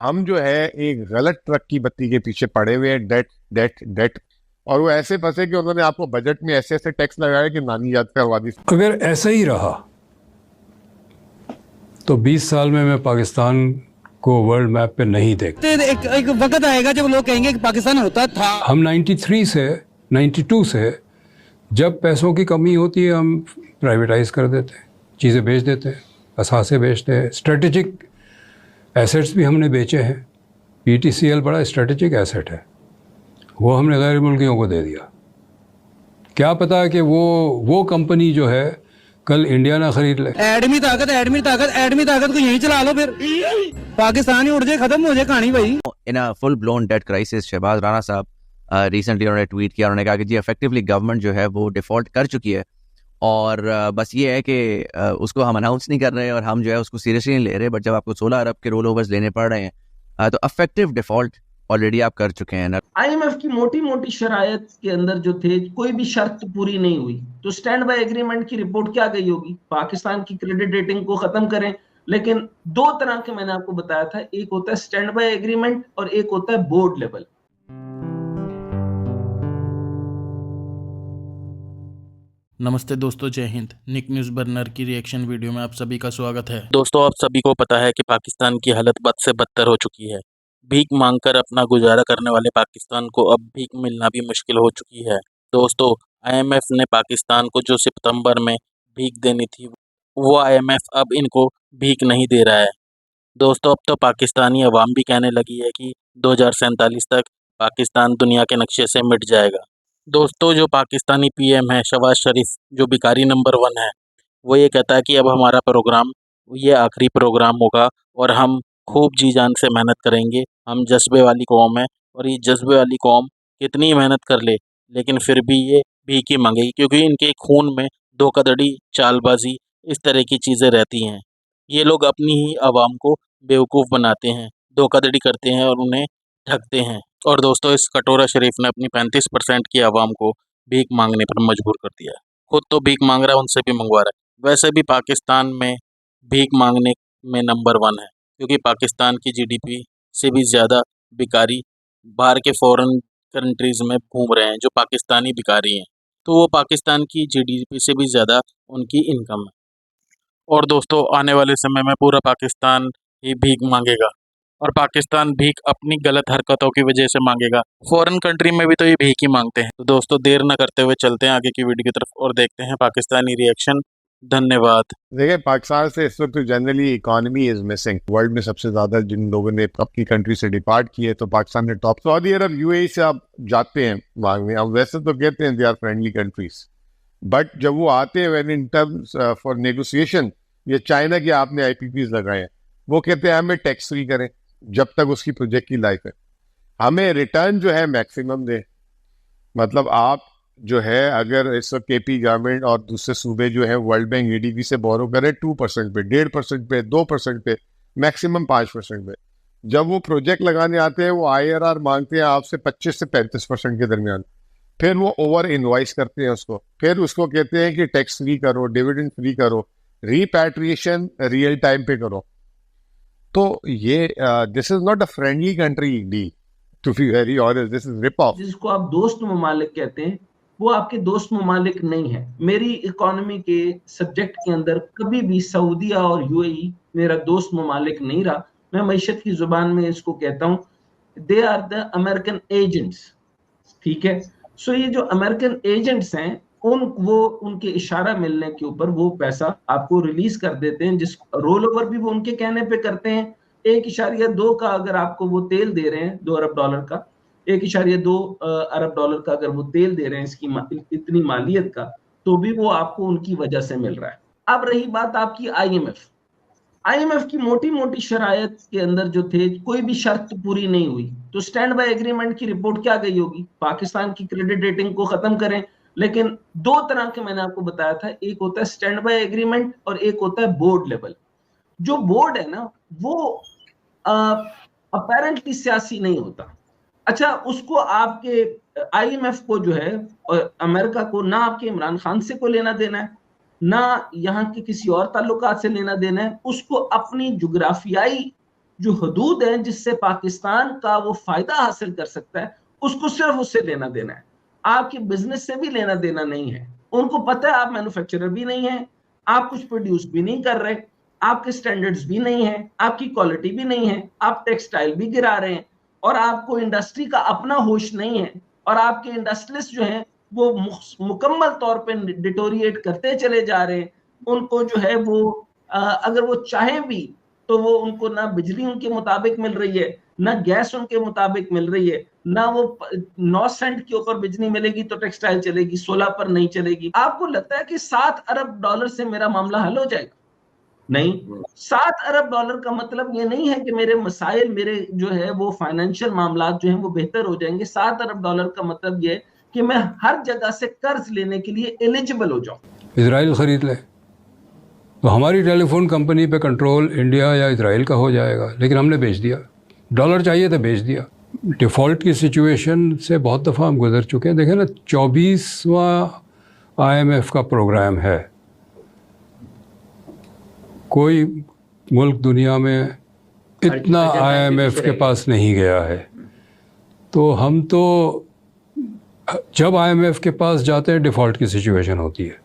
हम जो है एक गलत ट्रक की बत्ती के पीछे पड़े हुए हैं, डेट डेट डेट। और वो ऐसे फंसे कि उन्होंने आपको बजट में ऐसे ऐसे टैक्स लगाया कि नानी याद करवा दी। अगर ऐसा ही रहा तो 20 साल में मैं पाकिस्तान को वर्ल्ड मैप पे नहीं देख। एक वक्त आएगा जब लोग कहेंगे कि पाकिस्तान होता था। हम 93 से 92 से जब पैसों की कमी होती है हम प्राइवेटाइज कर देते हैं, चीज़ें बेच देते हैं, असासे बेचते हैं, स्ट्रेटेजिक एसेट्स भी हमने बेचे हैं। पीटीसीएल बड़ा स्ट्रेटेजिक एसेट है, वो हमने गैर मुल्कियों को दे दिया। क्या पता है कि वो कंपनी जो है कल इंडिया ना खरीद ले। एडमी ताकत एडमी ताकत एडमी ताकत को यहीं चला लो, फिर पाकिस्तान ही उड़ जाए, खत्म हो जाए कहानी भाई। In a full blown debt crisis Shahbaz Rana साहब रिसेंटली उन्होंने ट्वीट किया, उन्होंने कहा कि जी इफेक्टिवली गवर्नमेंट जो है वो डिफॉल्ट कर चुकी है और बस ये है कि उसको हम अनाउंस नहीं कर रहे और हम जो है उसको सीरियसली नहीं ले रहे। बट जब आपको 16 अरब के रोल ओवर्स लेने पड़ रहे हैं तो अफेक्टिव डिफॉल्ट ऑलरेडी आप कर चुके हैं। आईएमएफ की मोटी मोटी शरायत के अंदर जो थे, कोई भी शर्त पूरी नहीं हुई तो स्टैंड बाय एग्रीमेंट की रिपोर्ट क्या गई होगी? पाकिस्तान की क्रेडिट रेटिंग को खत्म करें। लेकिन दो तरह के मैंने आपको बताया था, एक होता है स्टैंड बाय एग्रीमेंट और एक होता है बोर्ड लेवल। नमस्ते दोस्तों, जय हिंद। निक न्यूज़ बर्नर की रिएक्शन वीडियो में आप सभी का स्वागत है। दोस्तों, आप सभी को पता है कि पाकिस्तान की हालत बद से बदतर हो चुकी है। भीख मांगकर अपना गुजारा करने वाले पाकिस्तान को अब भीख मिलना भी मुश्किल हो चुकी है। दोस्तों, आईएमएफ ने पाकिस्तान को जो सितंबर में भीख देनी थी, वो आईएमएफ अब इनको भीख नहीं दे रहा है। दोस्तों, अब तो पाकिस्तानी अवाम भी कहने लगी है कि 2047 तक पाकिस्तान दुनिया के नक्शे से मिट जाएगा। दोस्तों, जो पाकिस्तानी पीएम है शहबाज शरीफ, जो भिखारी नंबर 1 है, वो ये कहता है कि अब हमारा प्रोग्राम ये आखिरी प्रोग्राम होगा और हम खूब जी जान से मेहनत करेंगे। हम जज्बे वाली कौम है और ये जज्बे वाली कौम कितनी मेहनत कर ले लेकिन फिर भी ये भीख ही मांगेगी, क्योंकि इनके खून में धोखाधड़ी, चालबाजी, इस तरह की चीज़ें रहती हैं। ये लोग अपनी ही आवाम को बेवकूफ़ बनाते हैं, धोखाधड़ी करते हैं और उन्हें ठगते हैं। और दोस्तों, इस कटोरा शरीफ ने अपनी 35% की आवाम को भीख मांगने पर मजबूर कर दिया है। खुद तो भीख मांग रहा है, उनसे भी मंगवा रहा है। वैसे भी पाकिस्तान में भीख मांगने में नंबर 1 है, क्योंकि पाकिस्तान की जीडीपी से भी ज़्यादा भिखारी बाहर के फॉरेन कंट्रीज़ में घूम रहे हैं, जो पाकिस्तानी भिखारी हैं। तो वो पाकिस्तान की जीडीपी से भी ज़्यादा उनकी इनकम है। और दोस्तों, आने वाले समय में पूरा पाकिस्तान ही भीख मांगेगा और पाकिस्तान भीख अपनी गलत हरकतों की वजह से मांगेगा। फॉरेन कंट्री में भी तो ये भीख ही मांगते हैं। तो दोस्तों, देर न करते हुए चलते हैं आगे की वीडियो की तरफ और देखते हैं पाकिस्तानी रिएक्शन। धन्यवाद। देखिए, पाकिस्तान से इस वक्त generally economy is missing. World में सबसे ज्यादा जिन लोगों ने अपनी कंट्री से डिपार्ट किए तो पाकिस्तान ने टॉप। सऊदी अरब, यूएई से आप जाते हैं मांगने। अब वैसे तो कहते हैं they are friendly countries, but जब वो आते हैं when in terms for negotiation, ये चाइना के आपने आईपीपीज लगाए हैं, वो कहते हैं हमें टैक्स फ्री करें जब तक उसकी प्रोजेक्ट की लाइफ है, हमें रिटर्न जो है मैक्सिमम दे। मतलब आप जो है अगर इस वक्त केपी गवर्नमेंट और दूसरे सूबे जो है वर्ल्ड बैंक एडीबी से बोरो करे 2% पे, 1.5% पे, 2% पे, मैक्सिमम 5% पे, जब वो प्रोजेक्ट लगाने आते हैं वो आईआरआर मांगते हैं आपसे 25 से 35% के दरमियान। फिर वो ओवर इनवाइस करते हैं उसको, फिर उसको कहते हैं कि टैक्स फ्री करो, डिविडेंड फ्री करो, रिपैट्रिएशन रियल टाइम पे करो। तो ये this is not a friendly country deal, to be very honest, this is rip off. जिसको आप दोस्त ममालिक कहते हैं, वो आपके दोस्त ममालिक नहीं है। मेरी इकोनॉमी के सब्जेक्ट के अंदर कभी भी सऊदीया और यूएई मेरा दोस्त ममालिक नहीं रहा। मैं मईशत की जुबान में इसको कहता हूँ, they are the American agents. ठीक है, सो ये जो अमेरिकन एजेंट्स हैं, उनके इशारा मिलने के ऊपर वो पैसा आपको रिलीज कर देते हैं, जिस रोल ओवर भी वो उनके कहने पे करते हैं। 1.2 का अगर आपको वो तेल दे रहे हैं, $2 अरब का, 1.2 अरब डॉलर का अगर वो तेल दे रहे हैं इसकी इतनी मालियत का, तो भी वो आपको उनकी वजह से मिल रहा है। अब रही बात आपकी आईएमएफ की मोटी मोटी शरायत के अंदर जो थे, कोई भी शर्त पूरी नहीं हुई तो स्टैंड बाय एग्रीमेंट की रिपोर्ट क्या गई होगी? पाकिस्तान की क्रेडिट रेटिंग को खत्म करें। लेकिन दो तरह के मैंने आपको बताया था, एक होता है स्टैंड बाय एग्रीमेंट और एक होता है बोर्ड लेवल। जो बोर्ड है ना, वो अपेरेंटली सियासी नहीं होता। अच्छा, उसको आपके आईएमएफ को जो है और अमेरिका को ना आपके इमरान खान से को लेना देना है, ना यहाँ के किसी और ताल्लुकात से लेना देना है। उसको अपनी जुग्राफियाई जो हदूद है जिससे पाकिस्तान का वो फायदा हासिल कर सकता है, उसको सिर्फ उससे लेना देना है, आपके बिजनेस से भी लेना देना नहीं है। उनको पता है आप मैन्युफैक्चरर भी नहीं है, आप कुछ प्रोड्यूस भी नहीं कर रहे, आपके स्टैंडर्ड्स भी नहीं है, आपकी क्वालिटी भी नहीं है, आप टेक्सटाइल भी गिरा रहे हैं और आपको इंडस्ट्री का अपना होश नहीं है, और आपके इंडस्ट्रियलिस्ट जो हैं वो मुकम्मल तौर पे डिटोरिएट करते चले जा रहे हैं। उनको जो है वो अगर वो चाहें भी तो वो उनको ना बिजली उनके मुताबिक मिल रही है, ना गैस उनके मुताबिक मिल रही है, ना वो 9 सेंट के ऊपर बिजली मिलेगी तो टेक्सटाइल चलेगी, 16 पर नहीं चलेगी। आपको लगता है कि 7 अरब डॉलर से मेरा मामला हल हो जाएगा? नहीं। 7 अरब डॉलर का मतलब ये नहीं है कि मेरे मसाइल, मेरे जो है वो फाइनेंशियल मामला जो है वो बेहतर हो जाएंगे। 7 अरब डॉलर का मतलब ये कि मैं हर जगह से कर्ज लेने के लिए एलिजिबल हो जाऊं। इजराइल ख़रीद ले तो हमारी टेलीफोन कंपनी पे कंट्रोल इंडिया या इजराइल का हो जाएगा, लेकिन हमने बेच दिया। डॉलर चाहिए तो बेच दिया। डिफ़ॉल्ट की सिचुएशन से बहुत दफ़ा हम गुजर चुके हैं। देखें ना, 24वां IMF का प्रोग्राम है। कोई मुल्क दुनिया में इतना IMF के पास नहीं गया है। तो हम तो जब IMF के पास जाते हैं डिफ़ॉल्ट की सिचुएशन होती है।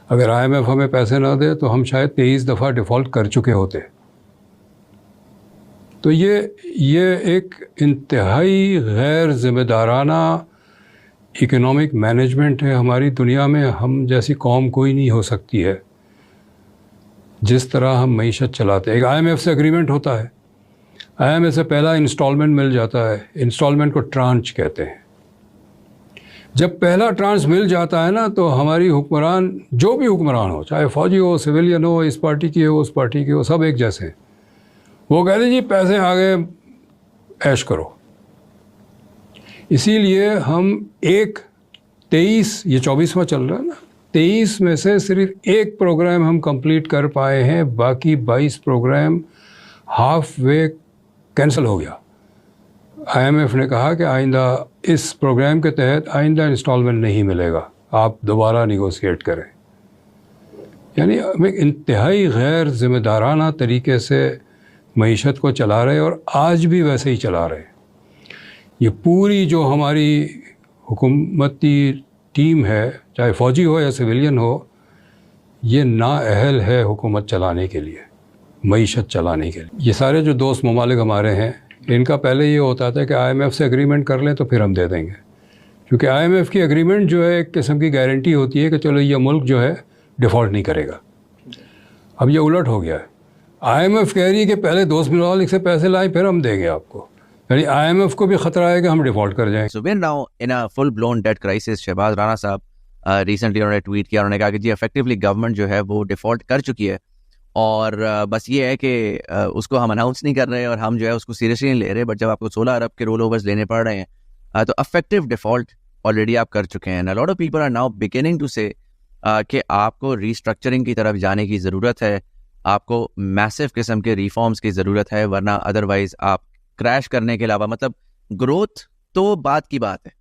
अगर IMF हमें पैसे ना दे तो हम शायद 23 दफ़ा डिफ़ॉल्ट कर चुके होते। तो ये एक इंतहाई गैर ज़िम्मेदाराना इकोनॉमिक मैनेजमेंट है। हमारी दुनिया में हम जैसी कौम कोई नहीं हो सकती है जिस तरह हम मईशत चलाते हैं। एक IMF से एग्रीमेंट होता है, IMF से पहला इंस्टॉलमेंट मिल जाता है। इंस्टॉलमेंट को ट्रांच कहते हैं। जब पहला ट्रांच मिल जाता है ना, तो हमारी हुक्मरान, जो भी हुक्मरान हो, चाहे फ़ौजी हो, सिविलियन हो, इस पार्टी की हो, उस पार्टी की हो, सब एक जैसे हैं। वो कहते हैं जी पैसे आ गए, ऐश करो। इसीलिए हम 23 ये 24वां चल रहा है ना, 23 में से सिर्फ एक प्रोग्राम हम कंप्लीट कर पाए हैं, बाकी 22 प्रोग्राम हाफ वे कैंसिल हो गया। IMF ने कहा कि आइंदा इस प्रोग्राम के तहत आइंदा इंस्टॉलमेंट नहीं मिलेगा, आप दोबारा निगोशिएट करें। यानी हम एक इंतहाई गैर ज़िम्मेदाराना तरीके से मईशत को चला रहे और आज भी वैसे ही चला रहे। ये पूरी जो हमारी हुकूमती टीम है, चाहे फ़ौजी हो या सिविलियन हो, ये नाअहल है हुकूमत चलाने के लिए, मईशत चलाने के लिए। ये सारे जो दोस्त ममालिक हमारे हैं, इनका पहले ये होता था कि IMF से एग्रीमेंट कर लें तो फिर हम दे देंगे, क्योंकि IMF की एग्रीमेंट जो है एक किस्म की गारंटी होती है कि चलो ये मुल्क जो है डिफ़ॉल्ट नहीं करेगा। अब ये उलट हो गया है। IMF कह रही है कि पहले दोस्त ममालिक से पैसे लाएं फिर हम देंगे आपको, यानी IMF को भी ख़तरा है कि हम डिफ़ॉल्ट कर जाएं। So we're now in a full blown debt crisis. Shahbaz Rana साहब रिसेंटली उन्होंने ट्वीट किया, उन्होंने कहा कि जी इफेक्टिवली गवर्नमेंट जो है वो डिफ़ॉल्ट कर चुकी है और बस ये है कि उसको हम अनाउंस नहीं कर रहे और हम जो है उसको सीरियसली नहीं ले रहे। बट जब आपको 16 अरब के रोल ओवर्स लेने पड़ रहे हैं तो अफेक्टिव डिफ़ॉल्ट ऑलरेडी आप कर चुके हैं। Lot of people are now beginning to say कि आपको रीस्ट्रक्चरिंग की तरफ जाने की ज़रूरत है, आपको मैसिव किस्म के रिफॉर्म्स की ज़रूरत है, वरना अदरवाइज़ आप क्रैश करने के अलावा, मतलब ग्रोथ तो बात की बात है।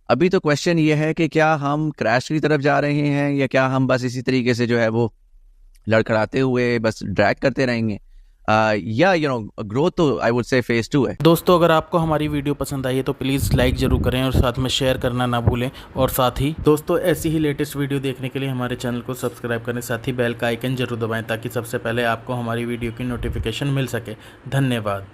अभी तो क्वेश्चन ये है कि क्या हम क्रैश की तरफ जा रहे हैं या क्या हम बस इसी तरीके से जो है वो लड़खड़ाते हुए बस ड्रैग करते रहेंगे, या ग्रोथ तो आई वुड से फेज 2 है। दोस्तों, अगर आपको हमारी वीडियो पसंद आई है तो प्लीज़ लाइक ज़रूर करें और साथ में शेयर करना ना भूलें। और साथ ही दोस्तों, ऐसी ही लेटेस्ट वीडियो देखने के लिए हमारे चैनल को सब्सक्राइब करें, साथ ही बेल का आइकन जरूर दबाएं ताकि सबसे पहले आपको हमारी वीडियो की नोटिफिकेशन मिल सके। धन्यवाद।